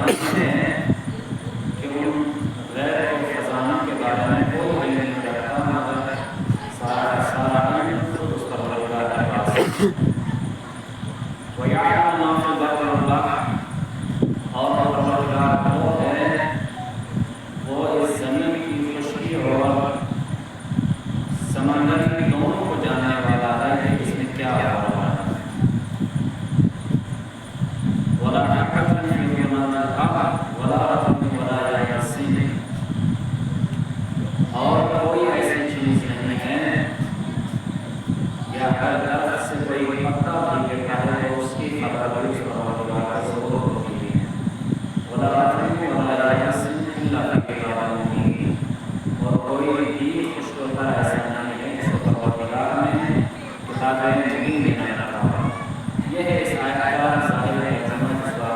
جانتے ہیں کہ ان غیر کے خزانوں کے بارے میں کوئی علم نہیں رکھتا مگر سارا علم خود اس پروردگار کے پاس ہے۔ وَيَعْلَمُ مَا فِي الْبَرِّ وَالْبَحْرِ، اور پروردگار وہ ہے وہ اس زمین کی خشکی اور سمندر کی دونوں کو جاننے والا ہے کہ اس میں کیا ہو رہا ہے۔ وَلَا حَبَّةٍ فِي ظُلُمَاتِ الْأَرْضِ وَلَا رَطْبٍ وَلَا يَابِسٍ، اور کوئی ایسی چیز نہیں ہے یا ہر طرف سے کوئی پتا بھی گرتا ہے تو اس کی خبر بھی اس پروردگار کو ضرور ہوتی ہے۔ وَلَا رَطْبٍ وَلَا يَابِسٍ إِلَّا فِي كِتَابٍ مُبِينٍ، اور کوئی بھی خوشگوار ایسا نہیں ہے جس کو پروردگار نے کتاب مبین میں نہ رکھا ہو۔ یہ ہے اس آیت کا ظاہر ترجمہ جس کا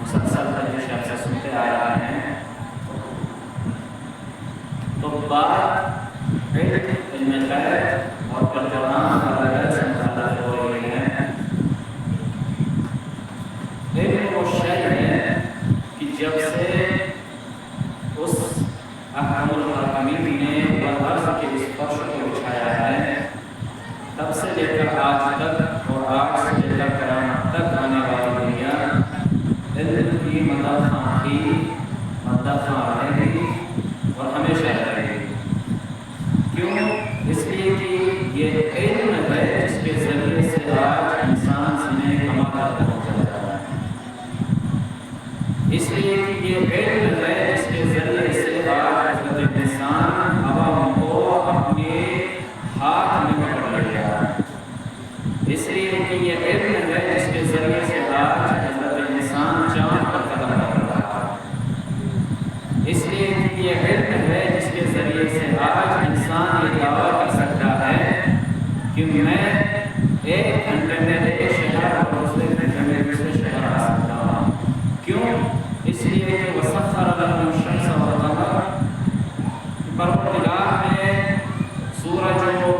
مسلسل تجویز سے سنتے آ رہے ہیں۔ تو بات علم غیب اور قرآن کا غیب سے متعلق ہو رہی ہے۔ علم وہ شے ہے کہ جب سے اس احکم الحاکمین نے والارض کے اس فرش کو بچھایا ہے تب سے لے کر آج تک اور آج سے لے کر قیامت تک آنے والی دنیا علم کی مدد خواہ تھی، مدد خواہ رہے گی اور ہمیشہ رہے گی۔ کیوں؟ اس لیے کہ یہ علم ہے جس کے ذریعے سے آج انسان سینے کمال تک پہنچ جاتا ہے۔ اس لیے کہ یہ علم ہے جس کے ذریعے سے آج حضرت انسان عوام کو اپنے ہاتھ میں پکڑ لیا۔ اس لیے کہ یہ علم ہے جس کے ذریعے سے آج حضرت انسان چاند پر قدم رکھ رہا ہے۔ اس لیے کہ یہ علم ہے جس کے ذریعے سے آج انسان یہ دعویٰ کر سکتا ہے کہ میں ایک گھنٹے میں ایک شہر اور دوسرے گھنٹے میں دوسرے شہر آ سکتا ہوں۔ کیوں؟ اس لیے کہ وَسَخَّرَ لَكُمُ الشَّمْسَ وَالْقَمَرَ، پروردگار نے سورج ہو،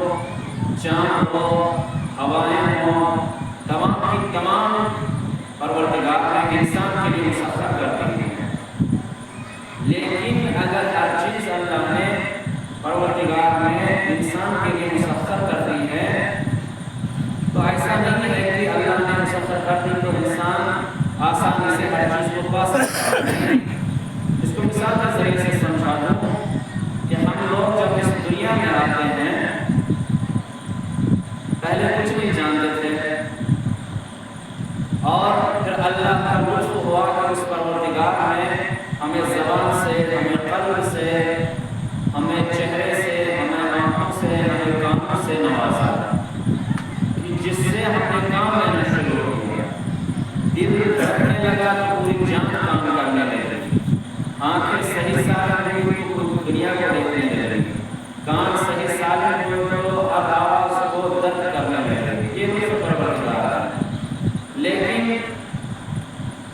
چاند ہو، ہوائیں ہوں، تمام کی تمام پروردگار نے انسان کے لیے مسخر کر دی ہے۔ لیکن اگر ہر چیز اللہ نے پروردگار نے انسان کے لیے مسخر کر دی ہے تو ایسا نہیں ہے کہ اللہ نے مسخر کر دی تو انسان آسانی سے ہر چیز کو پا سکتا ہے۔ اس کو مثال کے ذریعے سے سمجھا دوں کہ ہم لوگ جب اس دنیا میں آتے ہیں پہلے کچھ نہیں جانتے تھے اور پھر اللہ کا لطف ہوا کہ اس پروردگار نے ہمیں زبان سے، ہمیں قلب سے، ہمیں چہرے سے، ہمیں آنکھوں سے، ہمیں کانوں سے نوازا کہ جس سے ہم نے کام لینا شروع ہو گیا۔ دل دھڑکنے لگا تو پوری جان کام کرنے لگی، آنکھیں صحیح سالم ہوئی تو دنیا کو دیکھنے لگی، کان صحیح سالم ہوئے تو آواز کو درد کرنے لگی۔ یہ بھی پروردگار ہے۔ لیکن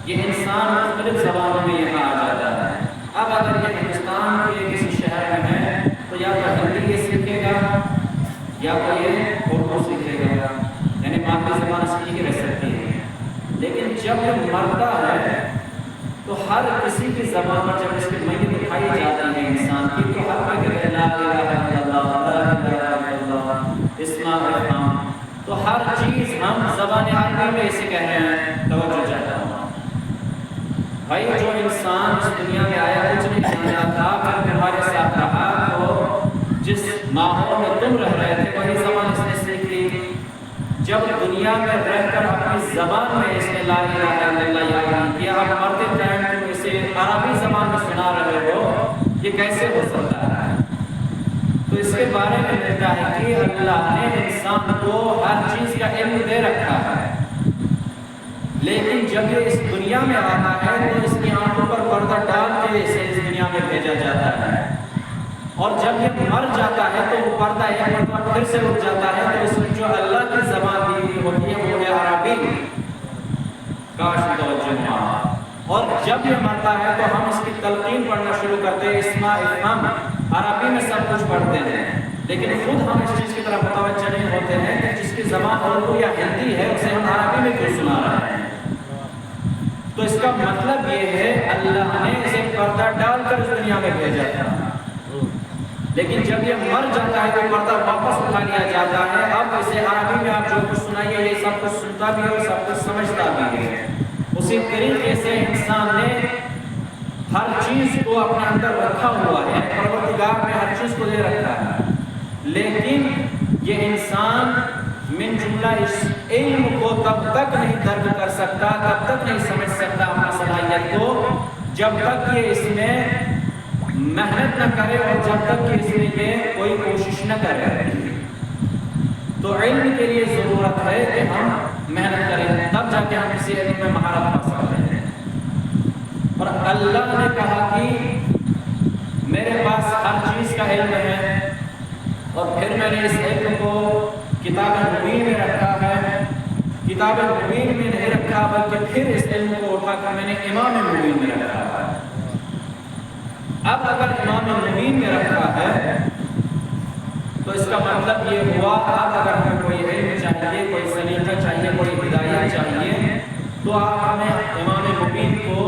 یہ انسان مختلف زبانوں میں یہاں آ جاتا ہے۔ اب اگر یہ ہندوستان کے کسی شہر میں ہے تو یا تو ہندی یہ سیکھے گا یا تو یہ اردو سیکھے گا، یعنی مادری زبان اس کی ہی رہ سکتی ہے۔ لیکن جب یہ مرتا ہے تو ہر کسی کی زبان پر جب اس کی میت اٹھائی جاتی ہے انسان کی تو ہر کوئی کہتے ہیں لا الہ الا اللہ، لا الہ الا اللہ، اسماء الرحمن، تو ہر چیز ہم زبان عربی میں اسے کہہ رہے ہیں۔ توجہ چاہتا ہوں بھائی، جو انسان اس دنیا میں آیا کچھ نہیں جانتا تھا، پھر ہمارے ساتھ رہا تو جس ماحول میں تم رہ رہے تھے وہی زبان اس نے سیکھ لی۔ جب دنیا میں رہ کر اپنی زبان میں اس نے لا الہ الا اللہ یاد نہیں کیا، اب مرتے ٹائم تم اسے عربی زبان میں سنا رہے ہو، یہ کیسے ہو سکتا ہے؟ تو اس کے بارے میں ملتا ہے کہ اللہ نے انسان کو ہر چیز کا علم دے رکھا ہے، لیکن جب یہ اس دنیا میں آتا ہے تو اس کی آنکھوں پر پردہ ڈال کے اسے اس دنیا میں بھیجا جاتا ہے، اور جب یہ مر جاتا ہے تو وہ پردہ ایک مرتبہ پھر سے اٹھ جاتا ہے تو اس میں جو اللہ کی زبان دی ہوئی ہوتی ہے وہ ہے عربی۔ کاش توجہ ہوا۔ اور جب یہ مرتا ہے تو ہم اس کی تلقین پڑھنا شروع کرتے ہیں، اسماء الرحمن، عربی میں سب کچھ پڑھتے ہیں، لیکن خود ہم اس چیز کی طرف متوجہ نہیں ہوتے ہیں کہ جس کی زبان اردو یا ہندی ہے اسے ہم عربی میں کیوں سنا رہے ہیں۔ تو اس کا مطلب یہ ہے اللہ نے اسے پردہ ڈال کر اس دنیا میں بھیجا تھا، لیکن جب یہ مر جاتا ہے تو پردہ واپس اٹھا لیا جاتا ہے۔ اب اسے عربی میں آپ جو کچھ سنائیے یہ سب کچھ سنتا بھی ہے اور سب کچھ سمجھتا بھی ہے۔ اسی طریقے سے انسان نے ہر چیز کو اپنے اندر رکھا ہوا ہے، پروردگار نے ہر چیز کو دے رکھا ہے، لیکن یہ انسان من جملہ اس علم کو تب تک نہیں درک کر سکتا، تب تک نہیں سمجھ سکتا اپنی صلاحیت کو، جب تک یہ اس میں محنت نہ کرے اور جب تک کہ اس میں یہ کوئی کوشش نہ کرے۔ تو علم کے لیے ضرورت ہے کہ ہم محنت کریں، تب جا کے ہم کسی علم میں مہارت پا سکتے ہیں۔ اور اللہ نے کہا کہ میرے پاس ہر چیز کا علم ہے، اور پھر میں نے اس علم کو کتاب مبین میں رکھا ہے۔ کتاب مبین میں نہیں رکھا بلکہ پھر اس علم کو اٹھا کر میں نے امام مبین میں رکھا ہے۔ اب اگر امام مبین میں رکھا ہے تو اس کا مطلب یہ ہوا اب اگر ہمیں کوئی علم چاہیے، کوئی سلیقہ چاہیے، کوئی ہدایت چاہیے، تو آپ ہمیں امام مبین کو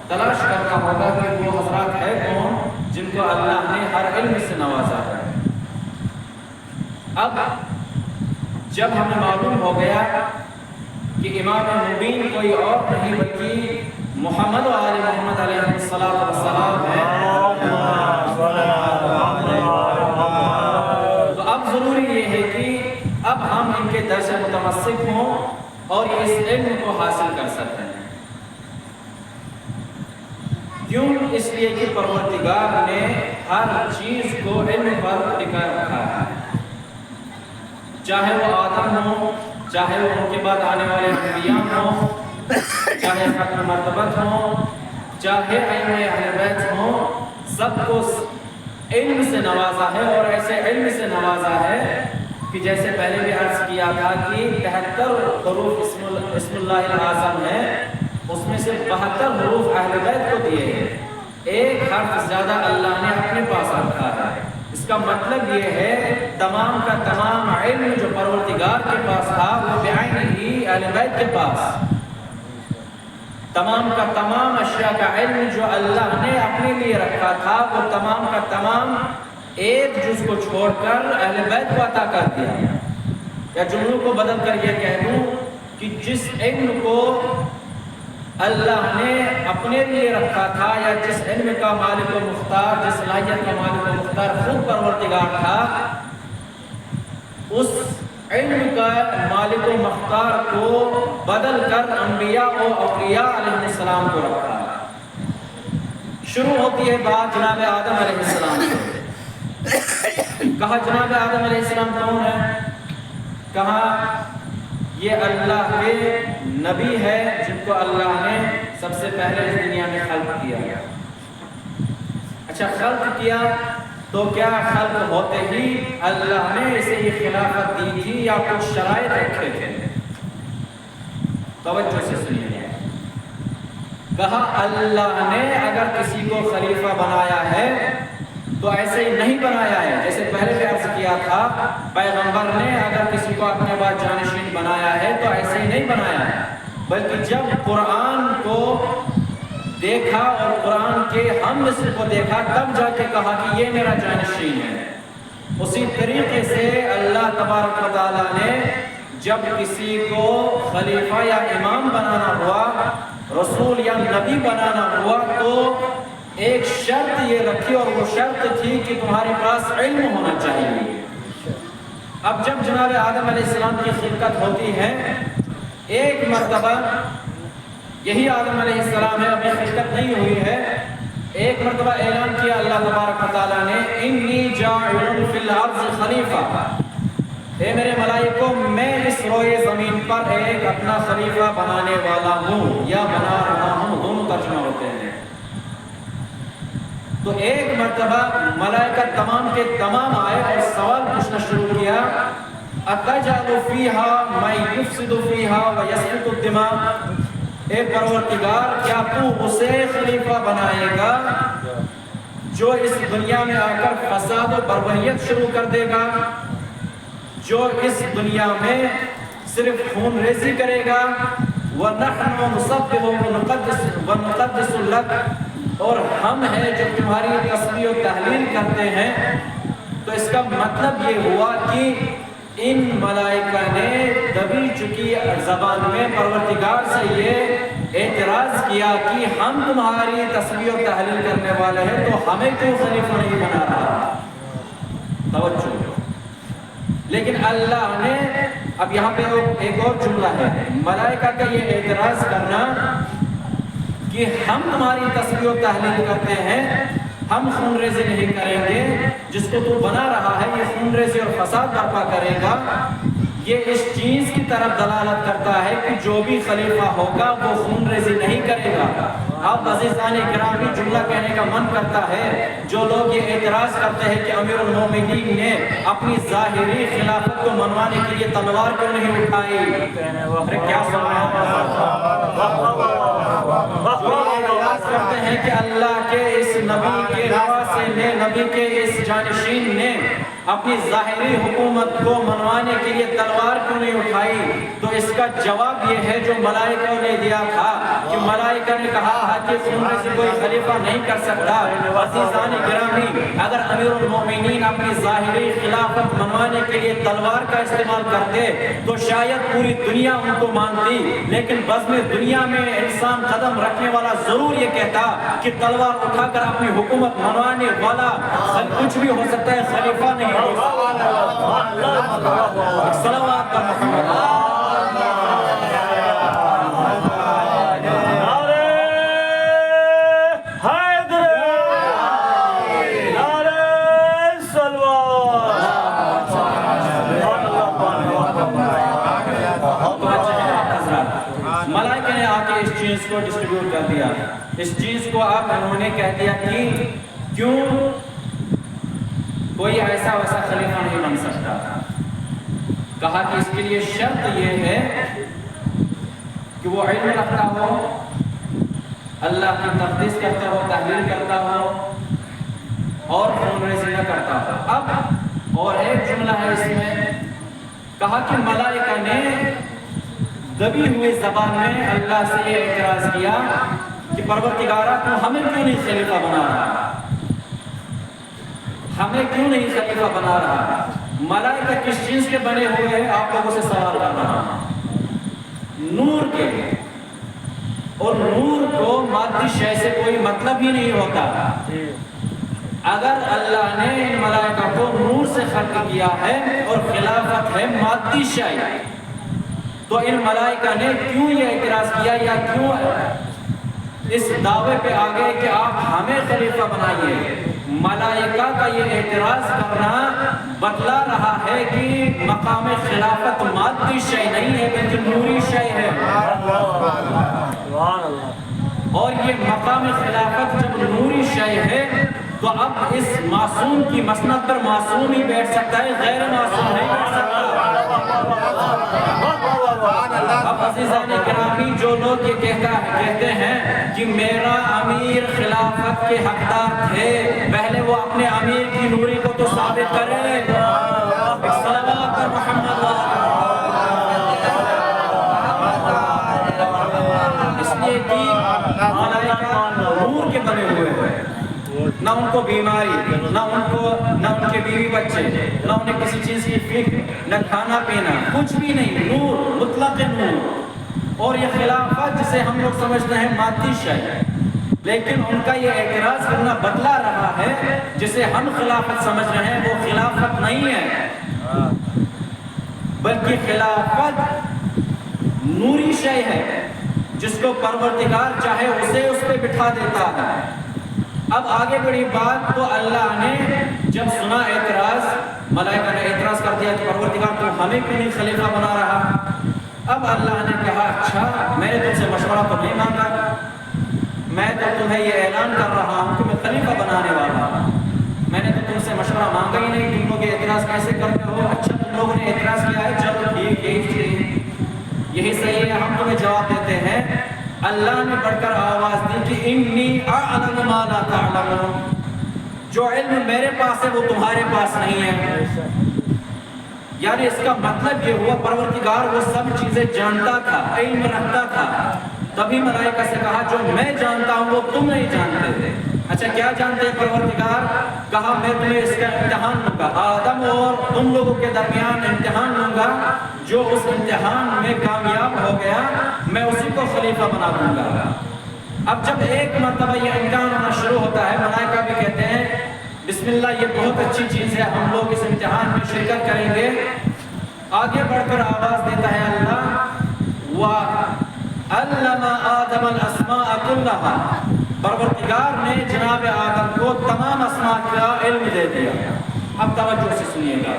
تلاش کرنا ہوگا کہ وہ حضرات ہے کون جن کو اللہ نے ہر علم سے نوازا ہے۔ اب جب ہمیں معلوم ہو گیا کہ امام مبین کوئی اور نہیں بلکہ محمد و آل محمد علیہ السلام ہے، تو اب ضروری یہ ہے کہ اب ہم ان کے در سے متمسک ہوں اور اس علم کو حاصل کر سکتے ہیں۔ کیوں؟ اس لیے کہ پروردگار نے ہر چیز کو علم پر ٹکا رکھا ہے، چاہے وہ آدم ہو، چاہے وہ ان کے بعد آنے والے انبیاء ہوں، چاہے ختم مرتبت ہوں، چاہے ائمہ اہل بیت ہوں، سب کو علم سے نوازا ہے، اور ایسے علم سے نوازا ہے کہ جیسے پہلے بھی عرض کیا تھا کہ 73 حروف اسم اللہ الاعظم ہے، اس میں سے 72 حروف اہل بیت کو دیے ہیں، ایک حرف زیادہ اللہ نے اپنے پاس رکھا ہے۔ اس کا مطلب یہ ہے تمام کا تمام علم جو پروردگار کے پاس تھا وہ بعینہ ہی اہل بیت کے پاس، تمام کا تمام اشیاء کا علم جو اللہ نے اپنے لیے رکھا تھا وہ تمام کا تمام ایک جز کو چھوڑ کر اہل بیت کو عطا کر دیا۔ یا جملوں کو بدل کر یہ کہہ دوں کہ جس علم کو اللہ نے اپنے لیے رکھا تھا، یا جس علم کا مالک و مختار، جس صلاحیت کا مالک و مختار خود پروردگار تھا، اس علم کا مالک و مختار کو بدل کر انبیاء و اولیاء علیہ السلام کو رکھا۔ شروع ہوتی ہے بات جناب آدم علیہ السلام سے۔ کہا جناب آدم علیہ السلام کون ہے؟ کہا یہ اللہ کے نبی ہے جن کو اللہ نے سب سے پہلے اس دنیا میں خلق کیا۔ اچھا، خلق کیا تو کیا خلق ہوتے ہی اللہ نے اسے یہ خلافت دی تھی یا کچھ شرائط رکھے تھے؟ توجہ سے سنیے۔ کہا اللہ نے اگر کسی کو خلیفہ بنایا ہے تو ایسے ہی نہیں بنایا ہے، جیسے پہلے بھی عرض کیا تھا پیغمبر نے اگر کسی کو اپنے بعد جانشین بنایا ہے تو ایسے ہی نہیں بنایا ہے، بلکہ جب قرآن کو دیکھا اور قرآن کے ہم نسل کو دیکھا تب جا کے کہا کہ یہ میرا جانشین ہے۔ اسی طریقے سے اللہ تبارک و تعالیٰ نے جب کسی کو خلیفہ یا امام بنانا ہوا، رسول یا نبی بنانا ہوا، تو ایک شرط یہ رکھی، اور وہ شرط تھی کہ تمہارے پاس علم ہونا چاہیے۔ اب جب جناب آدم علیہ السلام کی خلقت ہوتی ہے، ایک مرتبہ یہی آدم علیہ السلام ہے، ابھی خلقت نہیں ہوئی ہے، ایک مرتبہ اعلان کیا اللہ تبارک و تعالیٰ نے انی جاعل فی الارض خلیفہ، اے میرے ملائکوں میں اس روئے زمین پر ایک اپنا خلیفہ بنانے والا ہوں یا بنا رہا ہوں، دونوں ترجمہ ہوتے ہیں۔ تو ایک مرتبہ ملائکہ تمام کے تمام آئے اور سوال پوچھنا شروع کیا، اتجعل فیہا من یفسد فیہا ویسفک الدماء، اے پروردگار کیا تو اسے خلیفہ بنائے گا جو اس دنیا میں آ کر فساد و بربریت شروع کر دے گا، جو اس دنیا میں صرف خون ریزی کرے گا، وَنَحْنُ نُسَبِّحُ وَنُقَدِّسُ لَكَ، اور ہم ہیں جو تمہاری تسبیح و تحلیل کرتے ہیں. تو اس کا مطلب یہ ہوا کہ ان ملائکہ نے دبی چکی زبان میں پروردگار سے یہ اعتراض کیا کہ ہم تمہاری تسبیح و تحلیل کرنے والے ہیں تو ہمیں کیوں خلیفہ نہیں بنا رہا. توجہ. لیکن اللہ نے اب یہاں پہ ایک اور جملہ ہے، ملائکہ کا یہ اعتراض کرنا کہ ہم تمہاری تسبیح و تحلیل کرتے ہیں، ہم خون ریزی نہیں کریں گے، جس کو تو بنا رہا ہے یہ خون ریزی اور فساد برپا کرے گا. یہ اس چیز کی طرف دلالت کرتا ہے کہ جو بھی خلیفہ ہوگا وہ خون ریزی نہیں کرے گا. اب عزیزان گرامی جملہ کہنے کا من کرتا ہے، جو لوگ یہ اعتراض کرتے ہیں کہ امیر المومنین نے اپنی ظاہری خلافت کو منوانے کے لیے تلوار کیوں نہیں اٹھائی. ارے کیا سمجھا کرتے ہیں کہ اللہ کے اس نبی کے نواسے نے، نبی کے اس جانشین نے اپنی ظاہری حکومت کو منوانے کے لیے تلوار کیوں نہیں اٹھائی. تو اس کا جواب یہ ہے جو ملائکہ نے دیا تھا کہ ملائکہ نے کہا کہ خون ریزی کوئی خلیفہ نہیں کر سکتا. عزیزان گرامی اگر امیر المومنین اپنی ظاہری خلافت منوانے کے لیے تلوار کا استعمال کرتے تو شاید پوری دنیا ان کو مانتی، لیکن بزم دنیا میں انسان قدم رکھنے والا ضرور یہ کہتا کہ تلوار اٹھا کر اپنی حکومت منوانے والا کچھ بھی ہو سکتا ہے، خلیفہ نہیں ہو سکتا. صلوات پر محمد. ملائکہ نے آ کے اس چیز کو ڈسٹریبیوٹ کر دیا. اس چیز کو اب انہوں نے کہہ دیا کہ کیوں کوئی ایسا ویسا خلیفہ نہیں بن سکتا. کہا کہ اس کے لیے شرط یہ ہے کہ وہ علم رکھتا ہو، اللہ کی تقدیس کرتا ہو، تحلیل کرتا ہو اور خون ریزی نہ کرتا ہو. اب اور ایک جملہ ہے اس میں، کہا کہ ملائکہ نے دبی ہوئی زبان میں اللہ سے یہ اعتراض کیا کہ پروردگارہ تو ہمیں کیوں نہیں خلیفہ بنا رہا، ہمیں کیوں نہیں خلیفہ بنا رہا. ملائکہ کس چیز کے بنے ہوئے ہیں آپ لوگوں سے سوال کر رہا ہوں. نور کے، اور نور کو مادی شے سے کوئی مطلب ہی نہیں ہوتا. اگر اللہ نے ان ملائکہ کو نور سے خلق کیا ہے اور خلافت ہے مادی شے، تو ان ملائکہ نے کیوں یہ اعتراض کیا یا کیوں اس دعوے پہ آ گئے کہ آپ ہمیں خلیفہ بنائیے. ملائکہ کا یہ اعتراض کرنا بتلا رہا ہے کہ مقام خلافت مادی شے نہیں ہے بلکہ نوری شے ہے. اور یہ مقام خلافت جب نوری شے ہے تو اب اس معصوم کی مسند پر معصوم ہی بیٹھ سکتا ہے، غیر معصوم نہیں بیٹھ سکتا. اب عزیزان گرامی جو لوگ یہ کہتے ہیں کہ میرا امیر خلافت کے حقدار تھے، پہلے وہ اپنے امیر کی نوری کو تو ثابت کریں. صلوات پر محمد. اس لیے کہ ملائکہ نور کے بنے ہوئے ہیں، نہ ان کو بیماری، نہ ان کے بیوی بچے، نہ انہیں کسی چیز کی فکر، نہ کھانا پینا، کچھ بھی نہیں. نور، مطلق نور. اور یہ خلافت جسے ہم لوگ سمجھتے ہیں مادی شے، لیکن ان کا یہ اعتراض کرنا بتلا رہا ہے جسے ہم خلافت سمجھ رہے ہیں وہ خلافت نہیں ہے بلکہ خلافت نوری شے ہے جس کو پروردگار چاہے اسے اس پہ بٹھا دیتا ہے. اب آگے بڑی بات تو اللہ نے جب سنا اعتراض، ملائکہ نے اعتراض کر دیا کہ پروردگار تو ہمیں کیوں نہیں خلیفہ بنا رہا. اب اللہ نے کہا اچھا میں نے تم سے مشورہ تو نہیں مانگا، میں تو تمہیں یہ اعلان کر رہا ہوں کہ میں خلیفہ بنانے والا ہوں. میں نے تو تم سے مشورہ مانگا ہی نہیں، تم لوگ اعتراض کیسے کرتے ہو. اچھا تم لوگوں نے اعتراض کیا ہے، چلو ٹھیک یہی صحیح ہے. ہم تمہیں جواب دیتے ہیں. اللہ نے بڑھ کر آواز دی کہ انی اعلم ما لا تعلمون، جو علم میرے پاس ہے وہ تمہارے پاس نہیں ہے. یعنی اس کا مطلب یہ ہوا پروردگار وہ سب چیزیں جانتا تھا، علم رکھتا تھا، تبھی ملائکہ سے کہا جو میں جانتا ہوں وہ تم نہیں جانتے تھے۔ اچھا کیا جانتے ہیں پروردگار؟ کہا میں تمہیں اس کا امتحان لوں گا، آدم اور تم لوگوں کے درمیان امتحان لوں گا، جو اس امتحان میں کامیاب ہو گیا میں اسی کو خلیفہ بنا دوں گا۔ اب جب ایک مرتبہ یہ امتحان ہونا شروع ہوتا ہے، ملائکہ بھی کہتے ہیں بسم اللہ، یہ بہت اچھی چیز ہے، ہم لوگ اس امتحان میں شرکت کریں گے۔ آگے بڑھ کر آواز دیتا ہے اللہ، وَعَلَّمَ آدَمَ الْأَسْمَاءَ كُلَّهَا، پروردگار نے جناب آدم کو تمام اسماء کا علم دے دیا۔ اب توجہ سے سنیے گا،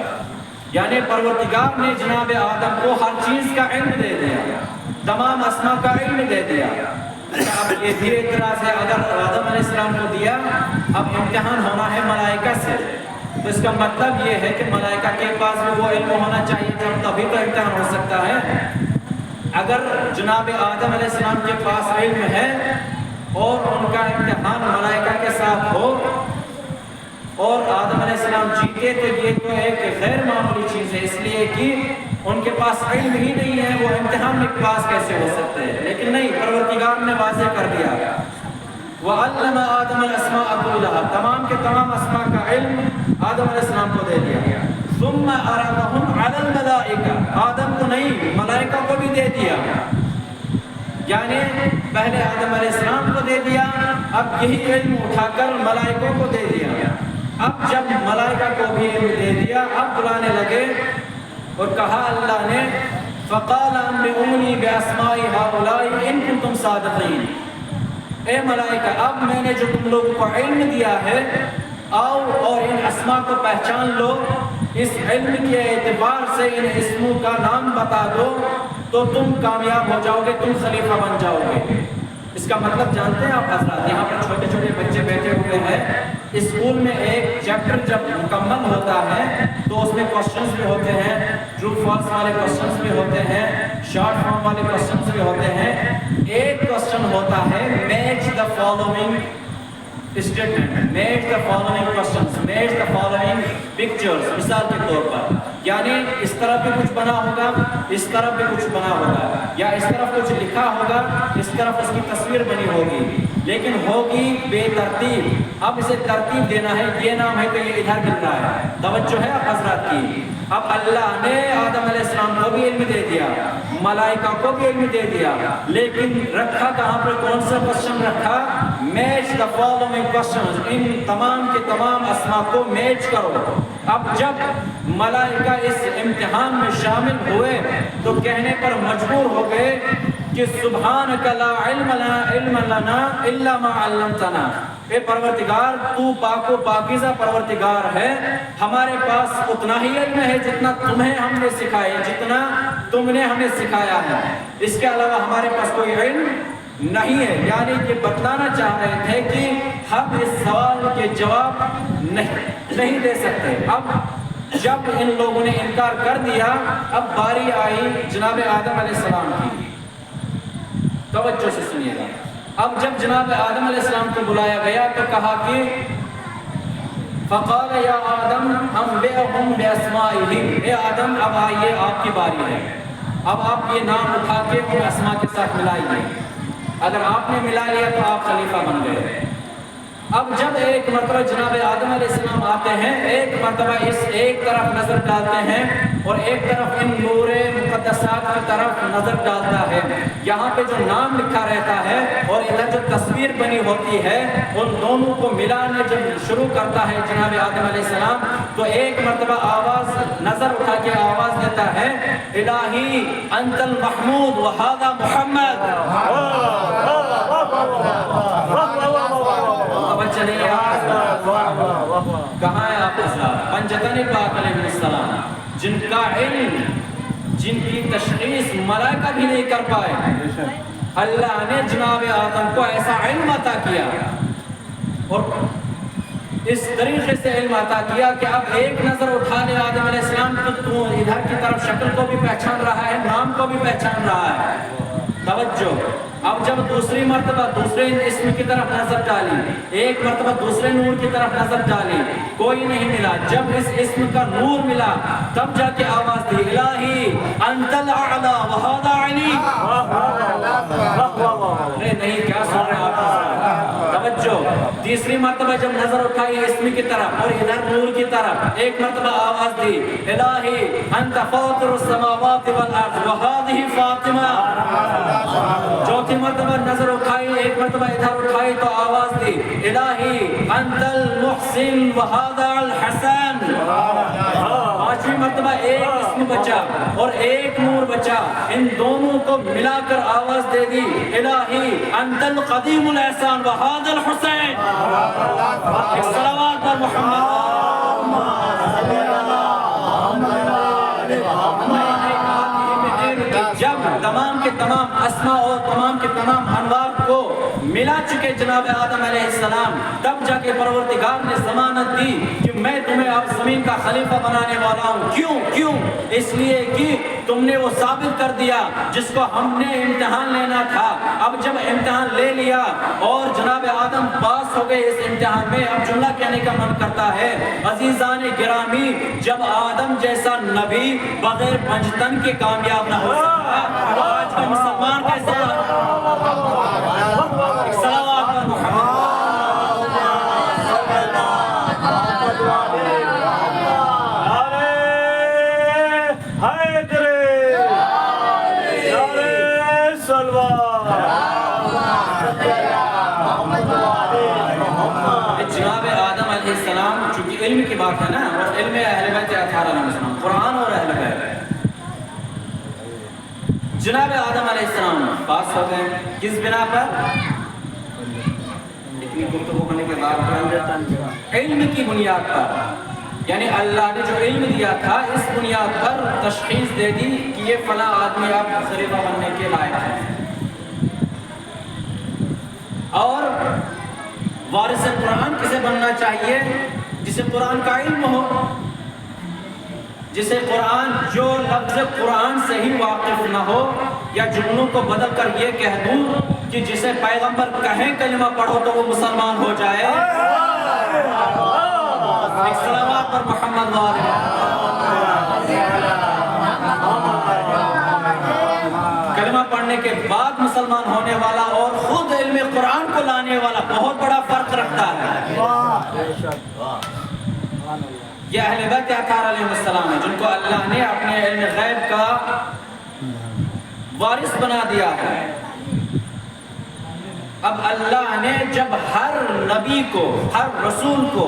یعنی پروردگار نے جناب آدم کو ہر چیز کا علم دے دیا، تمام اسماء کا علم دے دیا۔ اب یہ بھی اعتراض ہے، اگر آدم علیہ السلام کو دیا، اب امتحان ہونا ہے ملائکہ سے، تو اس کا مطلب یہ ہے کہ ملائکہ کے پاس بھی وہ علم ہونا چاہیے تبھی تو امتحان ہو سکتا ہے۔ اگر جناب آدم علیہ السلام کے پاس علم ہے اور ان کا امتحان ملائکہ کے ساتھ ہو اور آدم علیہ السلام جیتے، تو یہ تو ایک غیر معمولی چیز ہے، اس لیے کہ ان کے پاس علم ہی نہیں ہے، وہ امتحان میں پاس کیسے ہو سکتے ہیں؟ لیکن نہیں، پروردگار نے واضح کر دیا، وَعَلَّمَ آدَمَ الْأَسْمَاءَ كُلَّهَا، تمام کے تمام اسماء کا علم آدم علیہ السلام کو دے دیا۔ ثُمَّ عَرَضَهُمْ عَلَى الْمَلَائِكَةِ، آدم کو نہیں ملائکہ کو بھی دے دیا، یعنی پہلے آدم علیہ السلام کو دے دیا، اب یہی علم اٹھا کر ملائکوں کو دے دیا۔ اب جب ملائکہ کو بھی علم دے دیا، اب بلانے لگے اور کہا اللہ نے فَقَالَ أَنبِئُونِي بِأَسْمَاءِ هَؤُلَاءِ إِن كُنتُمْ صَادِقِينَ، اے ملائکہ اب میں نے جو تم لوگوں کو علم دیا ہے، آؤ اور ان اسماء کو پہچان لو، اس علم کے اعتبار سے ان اسموں کا نام بتا دو تو تم کامیاب ہو جاؤ گے، تم خلیفہ بن جاؤ گے۔ اس کا مطلب جانتے ہیں آپ حضرات؟ یہاں پر چھوٹے چھوٹے بچے بیٹھے ہوئے ہیں، اسکول میں ایک چیپٹر جب مکمل ہوتا ہے تو اس میں کوسچنز بھی ہوتے ہیں، ٹرو فالس والے کوسچنز بھی ہوتے ہیں، شارٹ فارم والے کوسچنز بھی ہوتے ہیں۔ ایک کوسچن ہوتا ہے match the following statement, match the following questions, match the following pictures, مثال کے طور پر یعنی اس طرف بھی کچھ بنا ہوگا، اس طرف بھی کچھ بنا ہوگا، یا اس طرف کچھ لکھا ہوگا، اس طرف اس کی تصویر بنی ہوگی، لیکن ہوگی بے ترتیب۔ اب اسے ترتیب دینا ہے، یہ نام ہے تو یہ ادھر مل رہا ہے، توجہ ہے آپ حضرات کی۔ اب اللہ نے آدم علیہ السلام کو بھی علم دے دیا، ملائکہ کو بھی علم دے دیا، لیکن رکھا کہاں پر؟ کون سا کوسچن رکھا؟ میچ دا فالوئنگ کوسچنز، ان تمام کے تمام اسماء کو میچ کرو۔ اب جب ملائکہ اس امتحان میں شامل ہوئے تو کہنے پر مجبور ہو گئے کہ سبحانک لا علم لنا الا ما علمتنا، اے پروردگار تو پاک و پاکیزہ پروردگار ہے، ہمارے پاس اتنا ہی علم ہے جتنا تمہیں ہم نے سکھایا، جتنا تم نے ہمیں سکھایا ہے، اس کے علاوہ ہمارے پاس کوئی علم نہیں ہے۔ یعنی یہ بتلانا چاہ رہے تھے کہ ہم اس سوال کے جواب نہیں دے سکتے۔ اب جب ان لوگوں نے انکار کر دیا، اب باری آئی جناب آدم علیہ السلام کی، توجہ سے سنیے گا۔ اب جب جناب آدم علیہ السلام کو بلایا گیا تو کہا کہ فَقَالَ يَا آدَمْ أَنبِئْهُمْ بِأَسْمَائِهِمْ، اے آدم اب آئیے آپ کی باری ہے، اب آپ یہ نام اٹھا کے ان اسماء کے ساتھ ملائیے، اگر آپ نے ملا لیا تو آپ خلیفہ بن گئے۔ اب جب ایک مرتبہ جناب آدم علیہ السلام آتے ہیں، ایک مرتبہ اس ایک طرف نظر ڈالتے ہیں اور ایک طرف ان نور مقدسات کی طرف نظر ڈالتا ہے، یہاں پہ جو نام لکھا رہتا ہے اور ادھر جو تصویر بنی ہوتی ہے، ان دونوں کو ملانے جب شروع کرتا ہے جناب آدم علیہ السلام تو ایک مرتبہ آواز نظر اٹھا کے آواز دیتا ہے الہی انت المحمود وہذا محمد۔ کہاں ہے آپ حضرات؟ پنجتن پاک علیہ السلام، جن کا علم، جن کی تشخیص ملائکہ بھی نہیں کر پائے، اللہ نے جناب آدم کو ایسا علم عطا کیا اور اس طریقے سے علم عطا کیا کہ اب ایک نظر اٹھا لے آدم علیہ السلام تو ادھر کی طرف شکل کو بھی پہچان رہا ہے، نام کو بھی پہچان رہا ہے، توجہ، اب جب دوسری مرتبہ دوسرے اسم کی طرف نظر ڈالی، ایک مرتبہ دوسرے نور کی طرف نظر ڈالی، کوئی نہیں ملا۔ جب اس اسم کا نور ملا تب جا کے آواز دی الہی انت الاعلی وہذا علی۔ نہیں کیا سن رہے آپ؟ توجہ، تیسری مرتبہ جب نظر اٹھائی اسم کی طرف اور ادھر نور کی طرف، ایک مرتبہ آواز دی الہی انت فاطر السماوات والارض وہذہ فاطمہ۔ چوتھی مرتبہ نظر اٹھائی، ایک مرتبہ ادھر اٹھائی تو آواز دی الہی انت المحسن وہذا الحسن۔ پانچویں مرتبہ ایک اسم بچا اور ایک نور بچا، ان دونوں کو ملا کر آواز دے دی الہی انت القدیم الاحسان وہذا الحسین۔ صلوات پر محمد۔ جب تمام کے تمام اسماء اور تمام کے تمام انوار کو ملا چکے جناب آدم علیہ السلام، تب جا کے پروردگار نے ضمانت دی کہ میں تمہیں اب زمین کا خلیفہ بنانے والا ہوں۔ کیوں؟ اس لیے کہ تم نے وہ ثابت کر دیا جس کو ہم نے امتحان لینا تھا۔ اب جب امتحان لے لیا اور جناب آدم پاس ہو گئے اس امتحان میں، اب جملہ کہنے کا من کرتا ہے عزیزان گرامی، جب آدم جیسا نبی بغیر پنجتن کے کامیاب نہ ہو سکتا تو آج کا مسلمان کیسے؟ صلوات پر محمد۔ جناب آدم علیہ السلام، چونکہ علم کی بات ہے نا، اور علم اہل بیت اطہار علیہ السلام، قرآن اور اہل بیت، جناب آدم علیہ السلام پاس ہو گئے کس بنا پر؟ اتنی گفتگو ہونے کے بعد علم کی بنیاد پر، یعنی اللہ نے جو علم دیا تھا اس بنیاد پر تشخیص دے دی کہ یہ فلاں آدمی آپ خلیفہ بننے کے لائق ہے، اور وارث قرآن کسے بننا چاہیے؟ جسے قرآن کا علم ہو، جسے قرآن جو لفظ قرآن سے ہی واقف نہ ہو، یا جملوں کو بدل کر یہ کہہ دوں کہ جسے پیغمبر کہیں کلمہ پڑھو تو وہ مسلمان ہو جائے۔ صلوات پر محمد وآلہ۔ کلمہ پڑھنے کے بعد مسلمان ہونے والا اور خود علم قرآن کو لانے والا بہت بڑا فرق رکھتا ہے۔ یہ اہل بیت اطہار علیہ السلام ہے جن کو اللہ نے اپنے علم غیب کا وارث بنا دیا ہے۔ اب اللہ نے جب ہر نبی کو، ہر رسول کو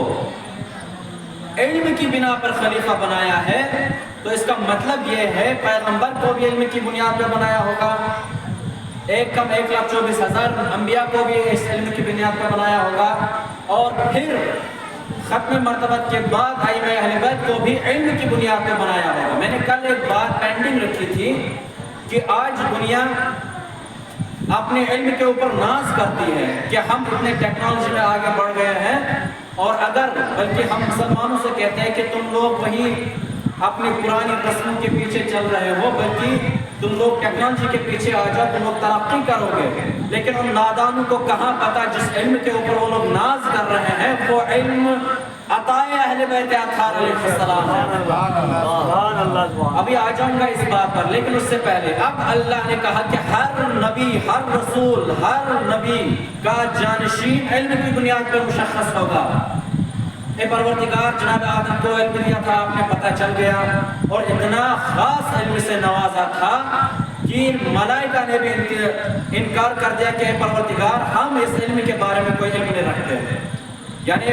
علم کی بنا پر خلیفہ بنایا ہے تو اس کا مطلب یہ ہے پیغمبر کو بھی علم کی بنیاد پر بنایا ہوگا، 1,24,000 انبیاء کو بھی اس علم کی بنیاد پر بنایا ہوگا، اور پھر ختم مرتبت کے بعد ائمہ اہل بیت کو بھی علم کی بنیاد پر بنایا ہوگا۔ میں نے کل ایک بات پینڈنگ رکھی تھی کہ آج دنیا اپنے علم کے اوپر ناز کرتی ہے کہ ہم اتنے ٹیکنالوجی میں آگے بڑھ گئے ہیں، اور اگر بلکہ ہم مسلمانوں سے کہتے ہیں کہ تم لوگ وہی اپنی پرانی رسموں کے پیچھے چل رہے ہو، بلکہ تم لوگ ٹیکنالوجی کے پیچھے آ جاؤ، تم لوگ ترقی کرو گے۔ لیکن ان نادانوں کو کہاں پتا جس علم کے اوپر وہ لوگ ناز کر رہے ہیں وہ علم عطائے اہل بیت اطہار علیہ السلام ہے۔ ابھی آ جاؤں گا اس بات پر، لیکن اس سے پہلے اب اللہ نے کہا کہ ہر نبی، ہر رسول، ہر نبی کا جانشین علم کی بنیاد پر مشخص ہوگا۔ اے پروردگار، جناب آدم کو علم دیا تھا، آپ نے پتہ چل گیا، اور اتنا خاص علم سے نوازا تھا کہ ملائکہ نے بھی انکار کر دیا کہ اے پروردگار ہم اس علم کے بارے میں کوئی علم نہیں رکھتے، یعنی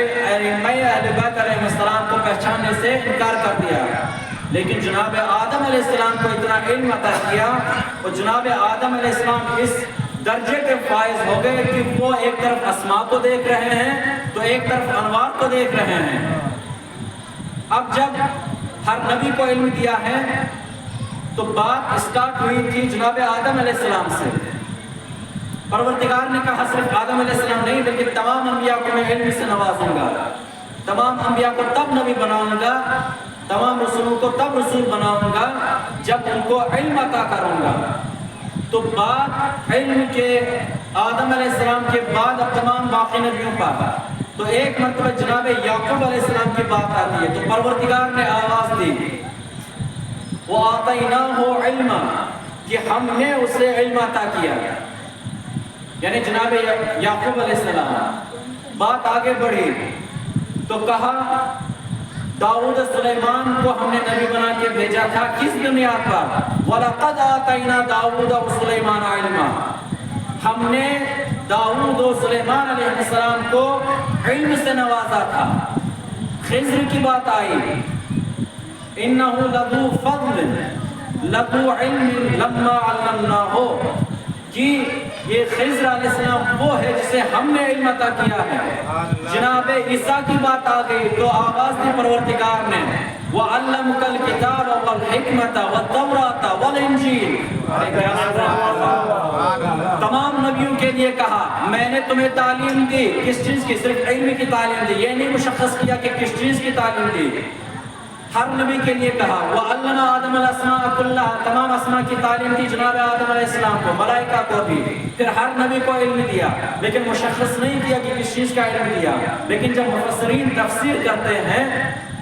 میں اہل بیت علیہ السلام کو پہچاننے سے انکار کر دیا۔ لیکن جناب آدم علیہ السلام کو اتنا علم عطا کیا، اور جناب آدم علیہ السلام اس درجے کے فائز ہو گئے کہ وہ ایک طرف اسماء کو دیکھ رہے ہیں تو ایک طرف انوار کو دیکھ رہے ہیں۔ اب جب ہر نبی کو علم دیا ہے تو بات اسٹارٹ ہوئی تھی جناب آدم علیہ السلام سے۔ پروردگار نے کہا صرف آدم علیہ السلام نہیں بلکہ تمام انبیاء کو میں علم سے نوازوں گا، تمام انبیاء کو تب نبی بناؤں گا، تمام رسولوں کو تب رسول بناؤں گا جب ان کو علم عطا کروں گا۔ تو بات علم کے آدم علیہ السلام کے بعد اب تمام باقی نبیوں پر، تو ایک مرتبہ جناب یعقوب علیہ السلام کی بات آتی ہے، تو پروردگار نے آواز دی وَآتَيْنَاهُ عِلْمًا، کہ ہم نے اسے علم عطا کیا، یعنی جناب یعقوب علیہ السلام۔ بات آگے بڑھی تو کہا داؤد سلیمان کو ہم نے نبی بنا کے بھیجا تھا، کس بنیاد پر؟ وَلَقَدْ آتَيْنَا دَاوُودَ وَسُلَيْمَانَ عِلْمًا، ہم نے داؤد و سلیمان علیہ السلام کو علم سے نوازا تھا۔ خضر کی بات آئی، إِنَّهُ لَذُو فَضْلٍ لَذُو عِلْمٍ لَمَّا عَلَّمْنَاهُ، کہ یہ خضر علیہ السلام وہ ہے جسے ہم نے علم عطا کیا ہے۔ جناب عیسیٰ کی بات آ گئی تو آواز دی پروردگار نے وَعَلَّمُكَ الْكِتَابَ وَالْحِكْمَةَ وَالتَّوْرَاةَ وَالْإِنْجِيلَ، تمام نبیوں کے لیے کہا میں نے تمہیں تعلیم دی، کس چیز کی؟ صرف علم کی تعلیم دی، یہ نہیں مشخص کیا کہ کس چیز کی تعلیم دی۔ ہر نبی کے لیے کہا وَعَلَّمَ آدَمَ الْأَسْمَاءَ كُلَّهَا، تمام اسماء کی تعلیم دی جناب آدم علیہ السلام کو، ملائکہ کو بھی، پھر ہر نبی کو علم دیا، لیکن مشخص نہیں کیا کہ کس چیز کا علم دیا۔ لیکن جب مفسرین تفسیر کرتے ہیں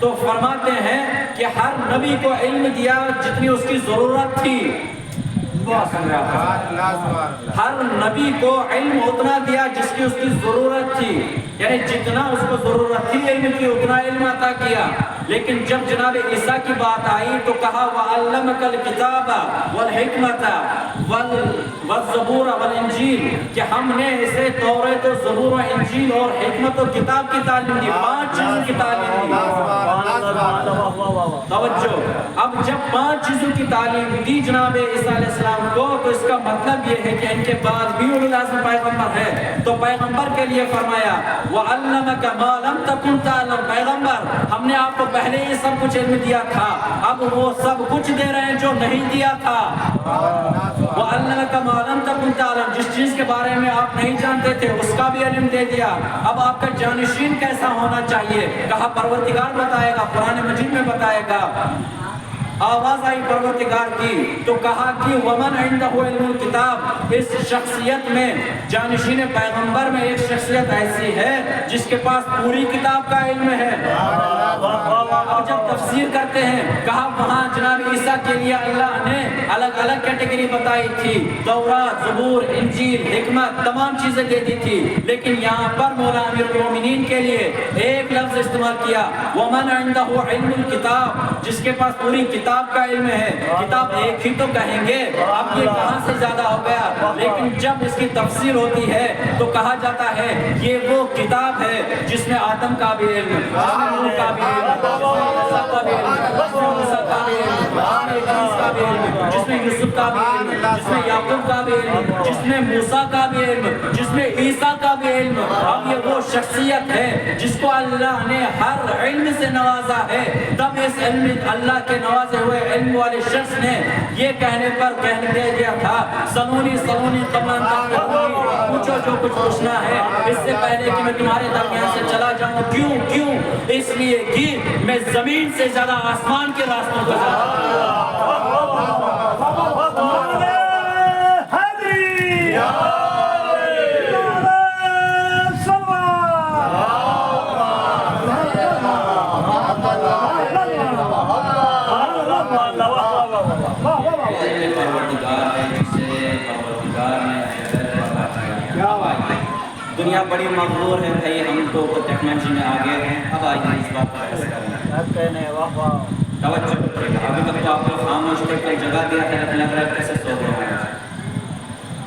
تو فرماتے ہیں کہ ہر نبی کو علم دیا جتنی اس کی ضرورت تھی۔ ہر نبی کو علم اتنا دیا جس کی اس کی ضرورت تھی، یعنی جتنا اس کو ضرورت تھی علم کی اتنا علم عطا کیا۔ لیکن جب جناب عیسیٰ کی بات آئی تو کہا وَعَلَّمَكَ الْكِتَابَ وَالْحِكْمَةَ وَالزَّبُورَ وَالْإِنْجِيلَ، کہ ہم نے اسے توریت و زبور و انجیل اور حکمت و کتاب کی تعلیم دی، 5 چیزوں کی تعلیم دی۔ توجہ، اب جب 5 چیزوں کی تعلیم دی جناب عیسیٰ علیہ السلام کو تو اس کا مطلب یہ ہے کہ ان کے بعد بھی اولو العزم پیغمبر ہے، تو پیغمبر کے لیے فرمایا وَعَلَّمَكَ مَا لَمْ تَكُنْ تَعْلَمْ، پیغمبر ہم نے آپ کو پہلے ہی سب کچھ علم دیا تھا، اب وہ سب کچھ دے رہے ہیں جو نہیں دیا تھا۔ وَعَلَّمَكَ مَا لَمْ تَكُنْ تَعْلَمْ، جس چیز کے بارے میں آپ نہیں جانتے تھے اس کا بھی علم دے دیا۔ اب آپ کا جانشین کیسا ہونا چاہیے؟ کہا پروردگار بتائے گا، قرآن مجید میں بتائے گا۔ آواز آئی پروردگار کی تو کہا کہ ومن عنده علم الکتاب، اس شخصیت میں جانشین پیغمبر میں ایک شخصیت ایسی ہے جس کے پاس پوری کتاب کا علم ہے۔ اب جب تفسیر کرتے ہیں کہا وہاں جناب عیسیٰ کے لیے اللہ نے الگ الگ کیٹیگری بتائی تھی، تورات، زبور، انجیل، حکمت، تمام چیزیں دے دی تھی، لیکن یہاں پر مولا امیر المومنین کے لیے ایک لفظ استعمال کیا ومن عنده علم الکتاب، جس کے پاس پوری کتاب کا علم ہے۔ کتاب ایک ہی تو کہیں گے، اب یہ کہاں سے زیادہ ہو گیا؟ لیکن جب اس کی تفسیر ہوتی ہے تو کہا جاتا ہے یہ وہ کتاب ہے جس میں آدم کا بھی علم، جس میں نوح کا بھی علم، جس میں یوسف کا بھی علم، جس میں یعقوب کا بھی علم، جس میں موسیٰ کا بھی علم، جس میں عیسیٰ کا بھی علم۔ اب یہ وہ شخصیت ہے جس کو اللہ نے ہر علم سے نوازا ہے، تب اس علم اللہ کے نوازے ہوئے علم والے شخص نے یہ کہنے پر کہنے دے دیا تھا سلونی سلونی قبل ان تأتونی، پوچھو جو کچھ پوچھنا ہے اس سے پہلے کہ میں تمہارے درمیان سے چلا جاؤں۔ کیوں؟ اس لیے کہ میں زمین سے زیادہ آسمان کے راستوں پر دنیا بڑی مغرور ہے بھائی، ہم تو ٹیکنالوجی میں آگے ہیں، اب آئیے اس بات پر بحث کریں۔ توجہ ابھی تک تو آپ کو خاموش تھے، کئی جگہ دیا ہے لگ رہا ہے کیسے سو رہے ہیں،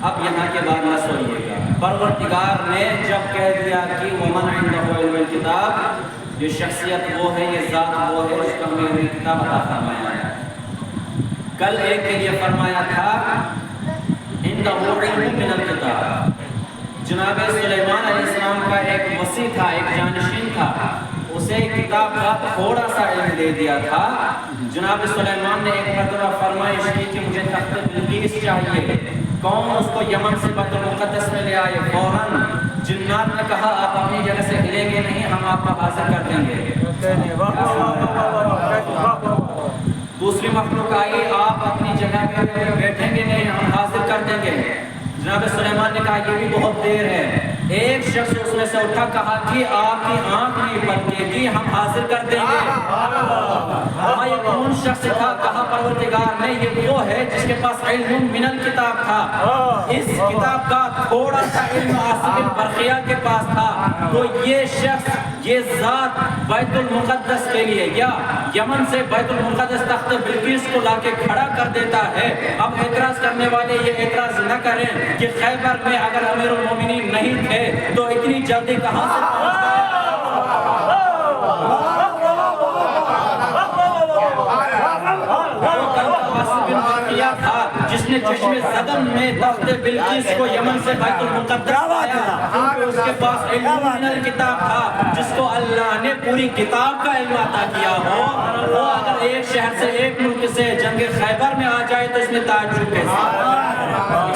اب یہاں کے بعد نہ سوئیے گا۔ پروردگار نے جب کہہ دیا کہ ومن عنده علم الکتاب، یہ شخصیت وہ ہے، یہ ذات وہ ہے جس کو ہمیں علم کتاب عطا فرمایا ہے۔ کل ایک کے لیے فرمایا تھا عنده علم من الکتاب، جناب سلیمان علیہ السلام کا ایک وصی تھا، ایک جانشین تھا، اسے کتاب کا تھوڑا سا علم دے دیا تھا۔ جناب سلیمان نے ایک مرتبہ فرمائش کی کہ مجھے تخت بلقیس چاہیے، کون اس کو یمن سے بیت المقدس میں لے آئے؟ فوراً جنات نے کہا آپ اپنی جگہ سے ہلیں گے نہیں، ہم آپ کو حاضر کر دیں گے۔ دوسری مخلوق آئی، آپ اپنی جگہ پہ بیٹھیں گے نہیں، ہم حاضر کر دیں جناب سلیمان نے کہا یہ بھی بہت دیر ہے. ایک شخص اس میں سے اٹھا, کہا کہ آپ کی آنکھ نہیں پلکے گی, ہم حاضر کر دیں گے. یہ کون شخص تھا؟ کہا پروردگار نے یہ وہ ہے جس کے پاس علم من الکتاب تھا. اس کتاب کا تھوڑا سا علم آصف برقیہ کے پاس تھا. تو یہ شخص, یہ ذات بیت المقدس کے لیے یا یمن سے بیت المقدس تخت بلقیس کو لا کے کھڑا کر دیتا ہے. اب اعتراض کرنے والے یہ اعتراض نہ کریں کہ خیبر میں اگر امیر المومنین نہیں تھے تو اتنی جلدی کہاں سے پہنچ گئے. تھا جس نے چشم زدن میں تخت بلقیس کو یمن سے بیت المقدس لایا, کیونکہ اس کے پاس علم من الکتاب تھا جس کو اللہ نے پوری کتاب کا علم عطا کیا ہو. وہ اگر ایک شہر سے ایک ملک سے جنگ خیبر میں آ جائے تو اس میں تعجب کیسا.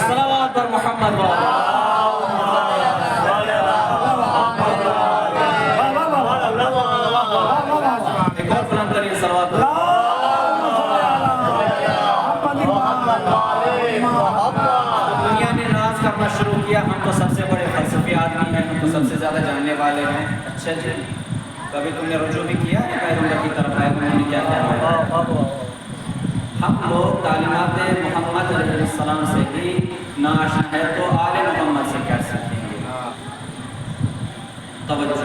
صلوات پر محمد ایک اور سلام کریے. صلوات دنیا نے ناز کرنا شروع کیا, ہم تو سب سے بڑے فلسفی آدمی ہیں, ہم تو سب سے زیادہ جاننے والے ہیں. اچھا جی, کبھی تم نے رجوع بھی کیا ہے پیغمبر کی طرف ہے انہوں نے کیا کیا؟ ہم لوگ تعلیمات محمد علیہ السلام سے ہی ناآشنا ہے تو آل محمد سے کیا سیکھیں گے؟ توجہ,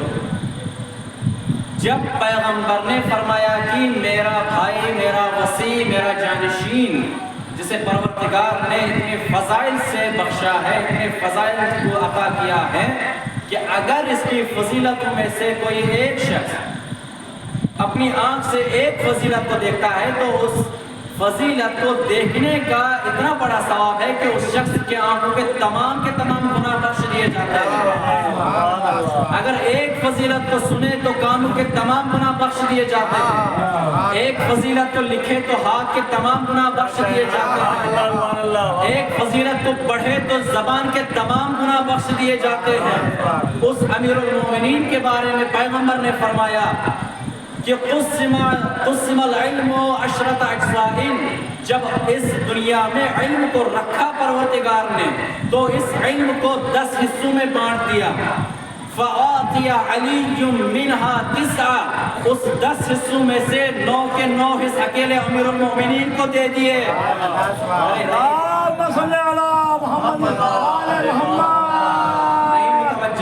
جب پیغمبر نے فرمایا کہ میرا بھائی, میرا وصی, میرا جانشین, جسے پروردگار نے اتنے فضائل سے بخشا ہے, اتنے فضائل کو عطا کیا ہے کہ اگر اس کی فضیلتوں میں سے کوئی ایک شخص اپنی آنکھ سے ایک فضیلت کو دیکھتا ہے تو اس فضیلت کو دیکھنے کا اتنا بڑا ثواب ہے کہ اس شخص کے آنکھوں کے تمام گناہ بخش دیے جاتے ہیں. اگر ایک فضیلت کو سنے تو کانوں کے تمام گناہ بخش دیے جاتے ہیں. ایک فضیلت کو لکھے تو ہاتھ کے تمام گناہ بخش دیے جاتے ہیں. ایک فضیلت کو پڑھے تو زبان کے تمام گناہ بخش دیے جاتے ہیں. اس امیر المومنین کے بارے میں پیغمبر نے فرمایا کہ قسم العلم عشرۃ اجزاء, جب اس دنیا میں علم کو رکھا پروردگار نے تو اس علم کو 10 حصوں میں بانٹ دیا. فَأَعْطِيَ عَلِيٌّ مِّنْهَا 9, اس 10 حصوں میں سے 9 کے 9 حصے اکیلے امیر المومنین کو دے دیے.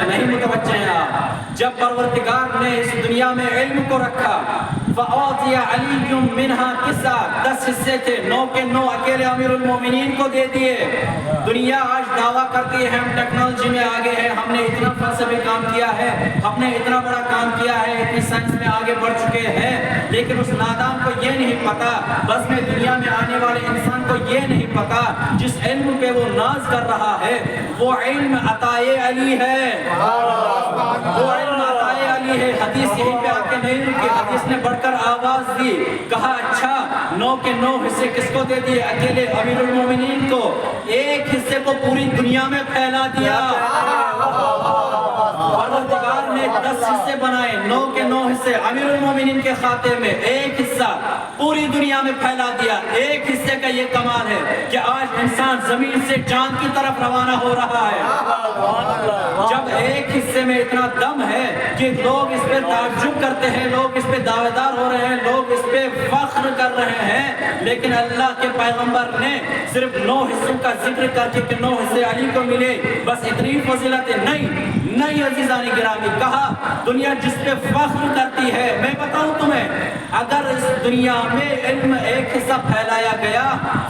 نہیں متوجہ ہیں آپ. جب پروردگار نے اس دنیا میں علم کو رکھا, فَأَعْطِيَ عَلِيٌّ مِّنْهَا 9, 10 حصے تھے, 9 کے 9 اکیلے امیر المومنین کو دے دیے. دنیا آج دعویٰ کرتی ہے ہم ٹیکنالوجی میں آگے ہیں, ہم نے اتنا فلسفی کام کیا ہے, ہم نے اتنا بڑا کام کیا ہے, اتنی سائنس میں آگے بڑھ چکے ہیں, لیکن اس نادان کو یہ نہیں پتا, بس میں دنیا میں آنے والے انسان کو یہ نہیں پتا جس علم پہ وہ ناز کر رہا ہے وہ علم عطائے علی ہے. وہ علم عطائے علی ہے. حدیث یہیں پہ آ کے نہیں رکی, حدیث نے بڑھ کر آواز دی, کہا اچھا 9 کے 9 حصے کس کو دے دیے؟ اکیلے امیر المومنین کو. ایک حصے کو پوری دنیا میں پھیلا دیا. پروردگار نے 10 حصے بنائے, 9 کے 9 حصے امیر المومنین کے خاتے میں, ایک حصہ پوری دنیا میں پھیلا دیا. ایک حصے کا یہ کمال ہے کہ آج انسان زمین سے چاند کی طرف روانہ ہو رہا ہے. جب ایک حصے میں اتنا دم ہے کہ لوگ اس پہ تعجب کرتے ہیں, لوگ اس پہ دعویدار ہو رہے ہیں, لوگ اس پہ فخر کر رہے ہیں, لیکن اللہ کے پیغمبر نے صرف 9 حصوں کا ذکر کر کے کہ 9 حصے علی کو ملے, بس اتنی فضیلت نہیں عزیزان گرامی. کہا دنیا جس پہ فخر کرتی ہے, میں بتاؤں تمہیں, اگر اس دنیا میں علم ایک حصہ پھیلایا گیا,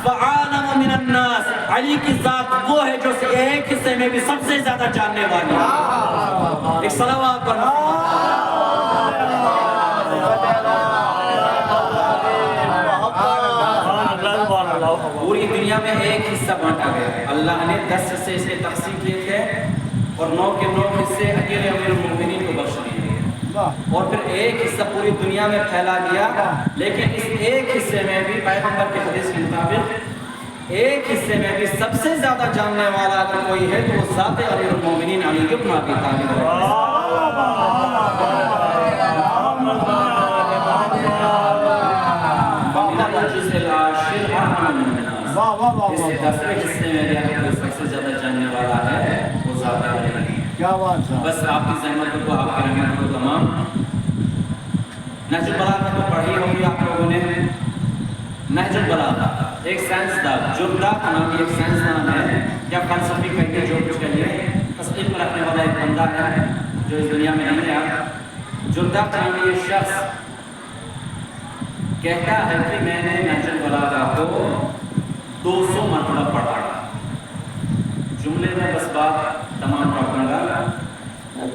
فعالم من الناس, علی کی ذات وہ ہے جو ایک حصے میں بھی سب سے زیادہ جاننے والی ہے. ایک صلوات پر پوری دنیا میں ایک حصہ بانٹا گیا. اللہ نے 10 حصے اس کے تقسیم کیے تھے اور 9 کے 9 حصے اکیلے امیر المومنین کو بخش دیے, اور پھر ایک حصہ پوری دنیا میں پھیلا دیا. لیکن اس ایک حصے میں بھی پیغمبر کے حدیث کے مطابق ایک حصے میں بھی سب سے زیادہ جاننے والا اگر کوئی ہے تو وہ ذات امیر المومنین علی بن ابی طالب ہے. اس 10ویں حصے میں بھی اگر کوئی سب سے زیادہ جاننے والا کیا بات ہے. بس آپ کی زحمتوں کو، آپ کی رحمتوں کو تمام. نہج البلاغہ تو پڑھی ہوگی آپ لوگوں نے. نہج البلاغہ ایک سائنسدان، جرداق نامی ایک سائنسدان ہے یا فلسفی کہیے، جو کچھ کہیے، بس علم رکھنے والا ایک بندہ ہے جو اس دنیا میں نہیں ہے. جرداق نامی یہ شخص کہتا ہے کہ میں نے نہج البلاغہ کو 200 مرتبہ پڑھا. جملے میں بس بات تمام پڑھ دوں گا.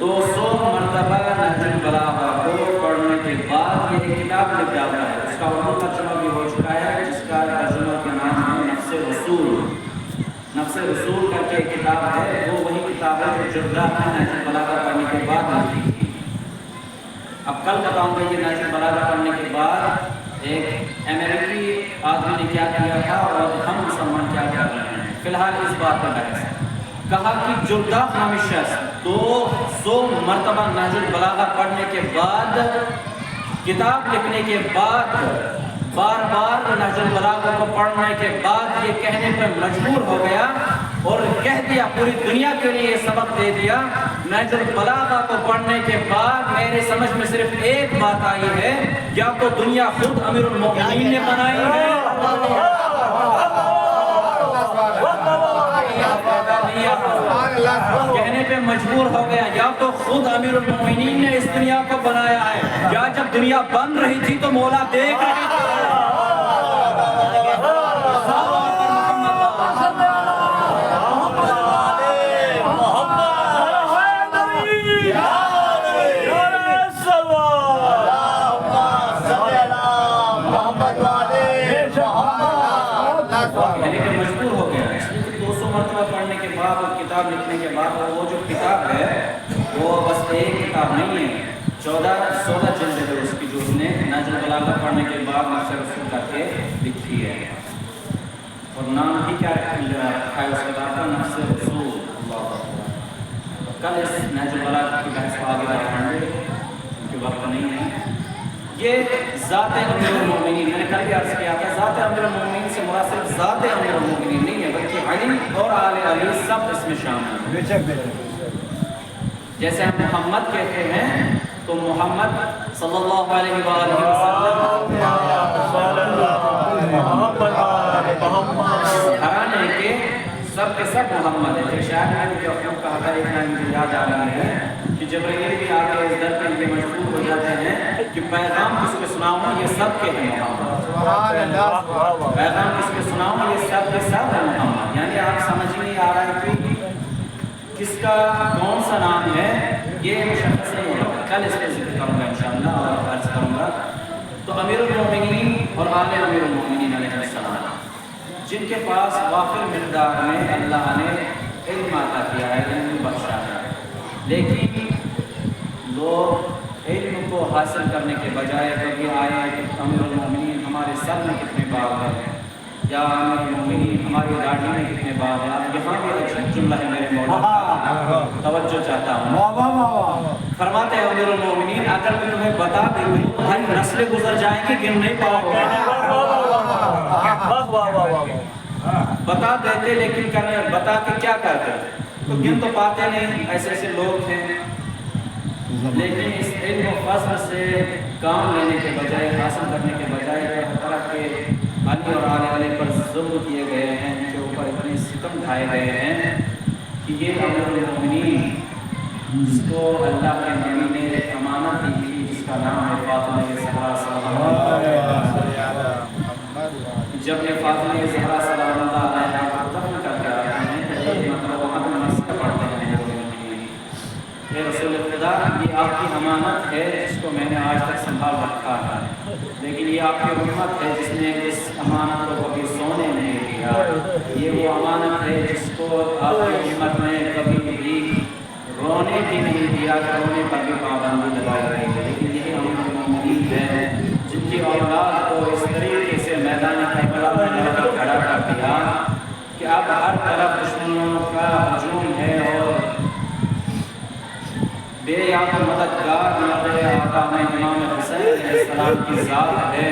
200 مرتبہ نہج البلاغہ کو پڑھنے کے بعد یہ ایک کتاب لکھ جاتا ہے. اس کا اردو ترجمہ بھی ہو چکا ہے، جس کا ترجمہ کا نام ہے نفس رسول. نفس رسول کر کے ایک کتاب ہے، وہ وہی کتاب ہے جو جرداق نے نہج البلاغہ پڑھنے کے بعد لکھی تھی. اب کل بتاؤں گا یہ نہج البلاغہ پڑھنے کے بعد ایک امریکی آدمی نے کیا کیا تھا اور ہم مسلمان کیا کر رہے ہیں. فی الحال اس بات پر بحث ہے. کہا کہ جرداق نامی شخص 200 مرتبہ نہج البلاغہ پڑھنے کے بعد، کتاب لکھنے کے بعد، بار بار نہج البلاغہ کو پڑھنے کے بعد یہ کہنے پر مجبور ہو گیا اور کہہ دیا، پوری دنیا کے لیے یہ سبق دے دیا، نہج البلاغہ کو پڑھنے کے بعد میرے سمجھ میں صرف ایک بات آئی ہے، یا تو دنیا خود امیر المومنین نے بنائی ہے، کہنے پہ مجبور ہو گیا، یا تو خود امیر المومنین نے اس دنیا کو بنایا ہے، یا جب دنیا بن رہی تھی تو مولا دیکھ رہی تھی. کتاب لکھنے کے بعد وہ جو کتاب ہے وہ بس ایک کتاب نہیں ہے، 16 جلد ہے اس کی، جو اس نے نہج البلاغہ پڑھنے کے بعد نفس رسول کر کے لکھی ہے. اور نام بھی کیا رکھا ہے اس کتاب کا؟ نفس رسول. کل اس نہج البلاغہ کی بحث کو آگے بڑھائیں گے کیونکہ وقت نہیں ہے. یہ ذات امیر المومنین، میں نے کل بھی عرض کیا تھا، ذات امیر المومنین سے مراد صرف ذات امیر المومنین نہیں ہے، بلکہ علی اور آل علی سب اس میں شامل ہیں. جیسے ہم محمد کہتے ہیں تو محمد صلی اللہ علیہ وآلہ وسلم گھرانے کے سب کے سب محمد ہیں. شاید میں نے جو کہا تھا، ایک نام مجھے یاد آ رہی ہے کہ جبرائیل بھی آ کے اس در پہ یہ مشہور ہو جاتے ہیں کہ پیغام کس کو سناؤں، یہ سب کے ہیں محمد. پیغام کس کو سناؤں، یہ سب کے سب ہیں محمد. یعنی آپ سمجھ نہیں آ رہا ہے کہ کس کا کون سا نام ہے، یہ مشخص نہیں ہوگا. کل اس پہ ذکر کروں گا انشاءاللہ اور عرض کروں گا. تو امیر المومنین اور آل امیر المومنین علیہ السلام، جن کے پاس وافر مقدار میں اللہ نے علم عطا کیا ہے، علم بخشا ہے، لیکن لوگ علم کو حاصل کرنے کے بجائے کبھی آئے کہ امیر المومنین ہمارے سر میں کتنے بال ہیں، یا امیر المومنین ہماری داڑھی میں کتنے بال ہیں. یہاں بھی عجیب جملہ ہے میرے مولا، توجہ چاہتا ہوں. فرماتے ہیں امیر المومنین اگر میں تمہیں بتا دوں تمہاری نسلیں گزر جائیں گی، گن نہیں پاؤ گے. بتا دیتے لیکن بتا کے کیا کرتے تو گن تو پاتے نہیں. ایسے ایسے لوگ ہیں، لیکن اس علم و فضل سے کام لینے کے بجائے، حاصل کرنے کے بجائے ہر طرح کے علی اور آل علی پر ظلم کیے گئے ہیں، ان کے اوپر اتنے ستم ڈھائے گئے ہیں کہ یہ امیر المومنین جس کو اللہ کے نبی نے ایک امانت دی تھی، جس کا نام ہے فاطمہ زہرا سلام اللہ علیہا. جب یہ فاطمہ زہرا سلام اللہ علیہا کو دفن کر کے آتے ہیں تو ایک مطلب وہاں پہ مسجد پڑھتے ہیں اے رسول خدا، یہ آپ کی امانت ہے جس کو میں نے آج تک سنبھال رکھا ہے، لیکن یہ آپ کی امت ہے جس نے اس امانت کو کبھی سونے نہیں دیا. یہ وہ امانت ہے جس کو آپ کی امت نے کبھی بھی رونے بھی نہیں دیا، رونے پر بھی پابندی لگائی گئی ہے. لیکن یہی امیر المومنین ہیں جن کی اولاد کو اس طریقے سے میدان کربلا میں کھڑا کر دیا کہ اب ہر طرف دشمنوں کا ہجوم ہے اور بے یاد مددگار نہ آقا میں امام حسین علیہ السلام کی ذات ہے،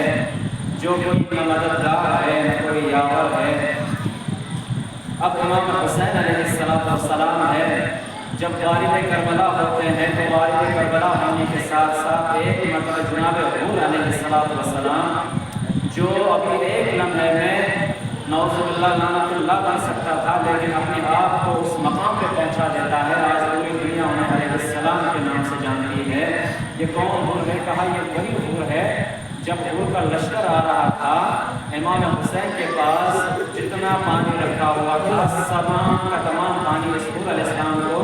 جو کوئی نہ مددگار ہے نہ کوئی یاور ہے. اب امام حسین علیہ السلام ہے، جب والد کربلا ہوتے ہیں تو والد کربلا ہونے کے ساتھ ساتھ ایک مرتبہ جناب حور علیہ السلام جو ابھی ایک لمحے میں نعوذ باللہ لعنت اللہ بن سکتا تھا لیکن اپنے آپ کو اس مقام پہ پہنچا دیتا ہے. آج پوری دنیا انہیں علیہ السلام کے نام سے جانتی ہے. یہ کون حور ہے؟ کہا یہ وہی حور ہے جب حور کا لشکر آ رہا تھا امام حسین کے پاس جتنا پانی رکھا ہوا تھا تمام کا تمام پانی اس حور علیہ السلام کو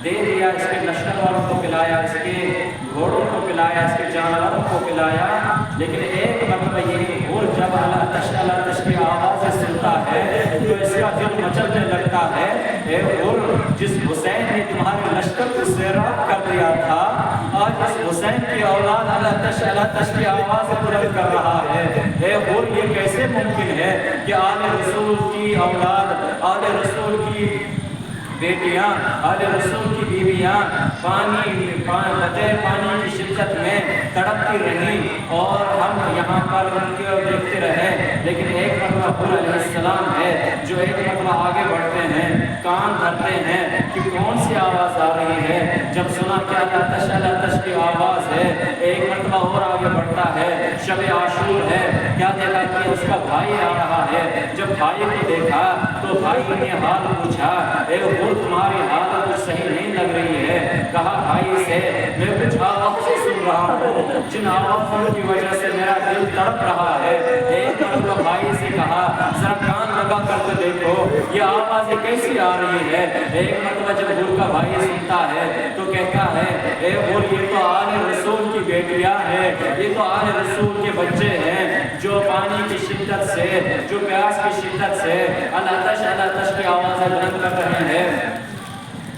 دے دیا. اس کے لشکر والوں کو پلایا, اس کے گھوڑوں کو پلایا, اس کے جانوروں کو پلایا. لیکن ایک مرتبہ یہ حور جب اللہ تش کی آواز سنتا ہے تو اس کا دل مچلنے لگتا ہے. اے حور, جس حسین نے تمہارے لشکر کو سیراب کر دیا تھا, آج اس حسین کی اولاد اللہ تش کی آواز بلند کر رہا ہے. اے حور, یہ کیسے ممکن ہے کہ آل رسول کی اولاد, آل رسول کی بیٹیاں, آل رسول کی بیویاں بغیر پانی کی شدت میں تڑپتی رہیں اور ہم یہاں پر ان کو دیکھتے رہے. لیکن ایک مرتبہ حور علیہ السلام ہے جو ایک مرتبہ آگے بڑھتے ہیں, کان دھرتے ہیں کہ کون سی آواز آ رہی ہے. جب سنا کہ اللہ تش کی آواز ہے, ایک مرتبہ اور آگے بڑھتا ہے. شب عاشور ہے, کیا دیکھا کہ اس کا بھائی آ رہا ہے. جب بھائی کو دیکھا تو بھائی نے حال پوچھا, اے حور تمہاری حالت کچھ صحیح نہیں لگ رہی ہے. کہا بھائی سے میں کچھ آوازیں سن رہا ہوں جن آوازوں کی وجہ سے میرا دل تڑپ رہا ہے. ایک مرتبہ بھائی سے کہا ذرا کان لگا کر کے دیکھو یہ آوازیں کیسی آ رہی ہے. ایک مرتبہ جب حور کا بھائی سنتا ہے تو کہتا ہے اے حور یہ تو آل رسول کی بیٹیاں ہیں, یہ تو آل رسول کے بچے ہیں جو پانی کی شدت سے, جو پیاس کی شدت سے اللہ تش کی آوازیں بلند کر رہے ہیں.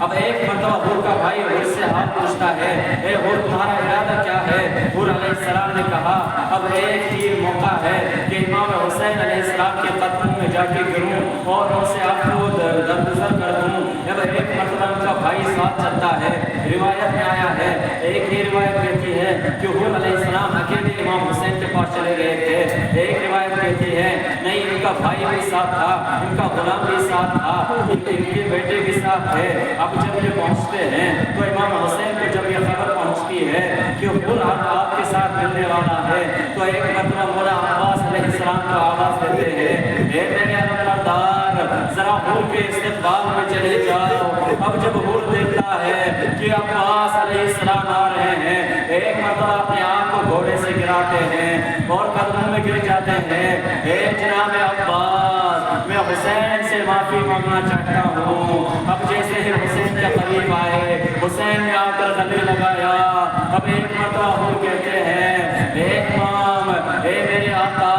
اب ایک مرتبہ حور کا بھائی حور سے حال پوچھتا ہے, اے حور تمہارا ارادہ کیا ہے؟ حور علیہ السلام نے کہا اب ایک ہی موقع ہے کہ امام حسین علیہ السلام کے قدموں میں جا کے گروں اور ان سے آپ کو درگزر کر دوں. جب ایک مرتبہ ان کا بھائی ساتھ چلتا ہے, روایت میں آیا ہے, ایک ہی روایت کہتی ہے کہ حور علیہ السلام اکیلے امام حسین کے پاس چلے گئے تھے. ایک روایت کہتی ہے نہیں ان کا بھائی بھی ساتھ تھا, ان کا غلام بھی ساتھ تھا, ان کے بیٹے بھی ساتھ تھے. اب جب یہ پہنچتے ہیں تو امام حسین کو جب یہ خبر پہنچتی ہے کہ حور آپ کے ساتھ ملنے والا ہے تو ایک مرتبہ مولا عباس علیہ السلام کو آواز دیتے ہیں, اے میرے علمبردار ذرا حور کے استقبال میں چلے جاؤ. اب جب حور دیکھتا ہے کہ عباس علیہ السلام آ رہے ہیں, ایک مرتبہ اپنے آپ کو گھوڑے سے گراتے ہیں اور قدموں میں گر جاتے ہیں. اے جناب عباس میں حسین سے معافی مانگنا چاہتا ہوں. اب جیسے ہی حسین کے قریب آئے, حسین نے آ کر گلے لگایا. اب ایک مرتبہ حور کہتے ہیں اے امام, اے میرے آقا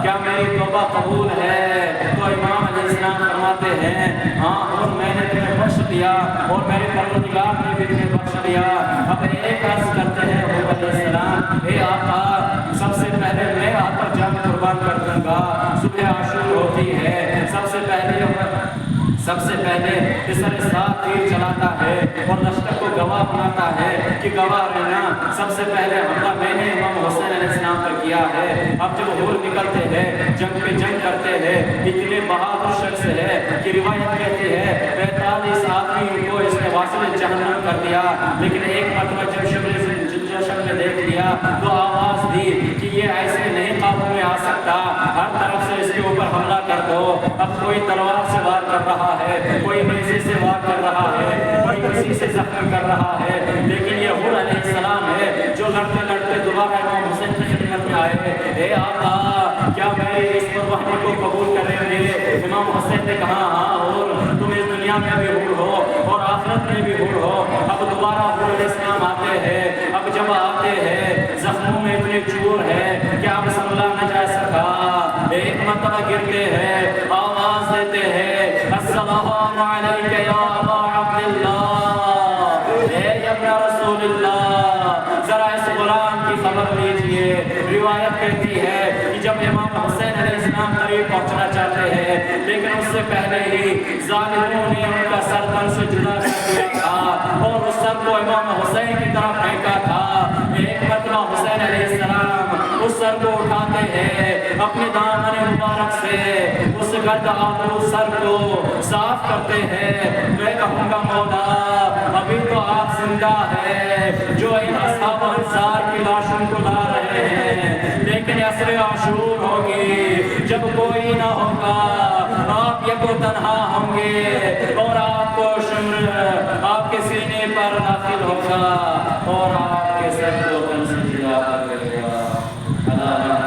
کیا میری توبہ قبول ہے؟ تو امام علیہ السلام فرماتے ہیں ہاں حور میں نے تمہیں بخش دیا اور میرے پروردگار نے بھی تمہیں بخش دیا. اب ایک عرض کرتے ہیں حور علیہ السلام, اے آقا سب سے پہلے میں آپ پر جان قربان کر دوں گا. صبح عاشور ہوتی ہے, سب سے پہلے پسر ساتھ تیر چلاتا ہے اور لشکر کو گواہ بناتا ہے کہ گواہ رہنا, سب سے پہلے حملہ میں نے امام حسین علیہ السلام پر کیا ہے. اب جب حور نکلتے ہیں جنگ پہ جنگ کرتے ہیں, اتنے بہادر شخص ہے کہ روایت کہتی ہے 45 آدمی کو اس نے واصل جہنم کر دیا. لیکن ایک مرتبہ جب جشن نے دیکھ لیا تو آواز دی کہ یہ ایسے نہیں قابو میں آ سکتا, ہر طرف سے اس کے اوپر حملہ کر دو. اب کوئی تلوار سے وار کر رہا ہے, کوئی نیزے سے وار کر رہا ہے, کوئی کسی سے زخم کر رہا ہے. لیکن یہ حور علیہ السلام ہے جو لڑتے لڑتے دوبارہ امام حسین کی خدمت میں آئے. اے آقا کیا میرے اس قربانی کو قبول کریں گے؟ امام حسین نے کہا ہاں حور, تم اس دنیا میں بھی حور ہو اور آخرت میں بھی حور ہو. اب دوبارہ حور علیہ السلام آتے ہیں. اب جب آتے ہیں زخموں میں اتنے چور ہے کہ اب سنبھلا نہ جا سکا. ایک مرتبہ گرتے ہیں, آواز دیتے ہیں السلام علیک یا ابا عبداللہ, اے ابن رسول اللہ ذرا اس غلام کی خبر لیجئے. روایت کہتی ہے کہ جب امام حسین علیہ السلام قریب پہنچنا چاہتے ہیں لیکن اس سے پہلے ہی ظالموں نے ان کا سر تن سے جدا کر دیا تھا اور اس سر کو امام حسین کی طرف پھینکا تھا. ایک مرتبہ حسین علیہ السلام اس سر کو اٹھاتے ہیں, اپنے دامن مبارک سے اس گرد آلود سر کو صاف کرتے ہیں. میں کہوں گا مولا تو آپ زندہ ہے جو ان اصحاب انصار کی لاشوں کو لا رہے ہیں، لیکن عصر عاشور ہوگی جب کوئی نہ ہوگا، آپ یک و تنہا ہوں گے اور آپ کو شمر آپ کے سینے پر داخل ہوگا اور آپ کے سر کو سجدہ کر دے گا۔ اللہ